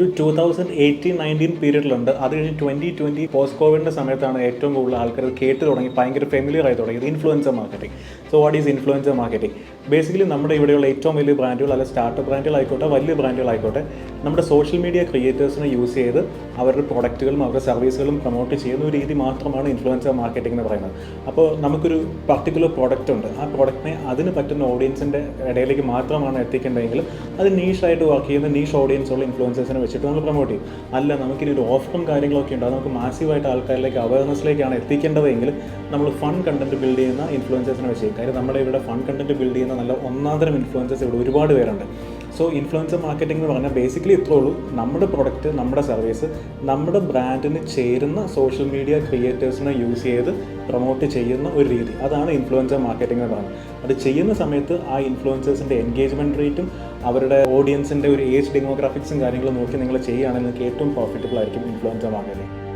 2018-19 പീരീഡിലുണ്ട്. അത് കഴിഞ്ഞ് 2020 പോസ്റ്റ് കോവിഡിൻ്റെ സമയത്താണ് ഏറ്റവും കൂടുതൽ ആൾക്കാർ കേട്ട് തുടങ്ങി, ഭയങ്കര ഫെമിലിയർ ആയി തുടങ്ങിയത് influencer marketing. So what is influencer marketing? Basically നമ്മുടെ ഇവിടെയുള്ള ഏറ്റവും വലിയ ബ്രാൻഡുകൾ, അല്ലെങ്കിൽ സ്റ്റാർട്ടപ്പ് ബ്രാൻഡുകളായിക്കോട്ടെ, വലിയ ബ്രാൻഡുകളായിക്കോട്ടെ, നമ്മുടെ സോഷ്യൽ മീഡിയ ക്രിയേറ്റേഴ്സിനെ യൂസ് ചെയ്ത് അവരുടെ പ്രൊഡക്റ്റുകളും അവരുടെ സർവീസുകളും പ്രൊമോട്ട് ചെയ്യുന്ന ഒരു രീതി മാത്രമാണ് ഇൻഫ്ലുവൻസർ മാർക്കറ്റിംഗ് എന്ന് പറയുന്നത്. അപ്പോൾ നമുക്കൊരു പർട്ടിക്കുലർ പ്രോഡക്റ്റ് ഉണ്ട്, ആ പ്രോഡക്റ്റിനെ അതിന് പറ്റുന്ന ഓഡിയൻസിൻ്റെ ഇടയിലേക്ക് മാത്രമാണ് എത്തിക്കേണ്ടതെങ്കിൽ അത് നീഷായിട്ട് വർക്ക് ചെയ്യുന്ന നീഷ് ഓഡിയൻസുള്ള ഇൻഫ്ലുവൻസേഴ്സിനെ വെച്ചിട്ട് നമ്മൾ പ്രൊമോട്ട് ചെയ്യും. അല്ല, നമുക്കിനി ഒരു ഓഫറും കാര്യങ്ങളൊക്കെ ഉണ്ട്, അത് നമുക്ക് മാസീവായിട്ട് ആൾക്കാരിലേക്ക് അവയർനെസ്സിലേക്കാണ് എത്തിക്കേണ്ടതെങ്കിൽ നമ്മൾ ഫൺ കണ്ടന്റ് ബിൽഡ് ചെയ്യുന്ന ഇൻഫ്ലുവൻസേഴ്സിനെ വെച്ച് ചെയ്യും. കാര്യം നമ്മുടെ ഇവിടെ ഫൺ കണ്ടന്റ് ബിൽഡ് ചെയ്യുന്ന നല്ല ഒന്നാന്തരം ഇൻഫ്ലുവൻസേഴ്സ് ഇവിടെ ഒരുപാട് പേരുണ്ട്. സോ ഇൻഫ്ലുവൻസർ മാർക്കറ്റിംഗ് എന്ന് പറഞ്ഞാൽ ബേസിക്കലി ഇത്രേ ഉള്ളൂ: നമ്മുടെ പ്രൊഡക്റ്റ്, നമ്മുടെ സർവീസ്, നമ്മുടെ ബ്രാൻഡിന് ചേരുന്ന സോഷ്യൽ മീഡിയ ക്രിയേറ്റേഴ്സിനെ യൂസ് ചെയ്ത് പ്രൊമോട്ട് ചെയ്യുന്ന ഒരു രീതി. അതാണ് ഇൻഫ്ലുവൻസർ മാർക്കറ്റിംഗ് എന്ന് പറയുന്നത്. അത് ചെയ്യുന്ന സമയത്ത് ആ ഇൻഫ്ലുവൻസേഴ്സിൻ്റെ എൻഗേജ്മെൻറ്റ് റേറ്റും അവരുടെ ഓഡിയൻസിൻ്റെ ഒരു ഏജ് ഡെമോഗ്രാഫിക്സും കാര്യങ്ങളും നോക്കി നിങ്ങൾ ചെയ്യുകയാണെങ്കിൽ നിങ്ങൾക്ക് ഏറ്റവും പ്രോഫിറ്റബിൾ ആയിരിക്കും ഇൻഫ്ലുവൻസർ മാർക്കറ്റിംഗ്.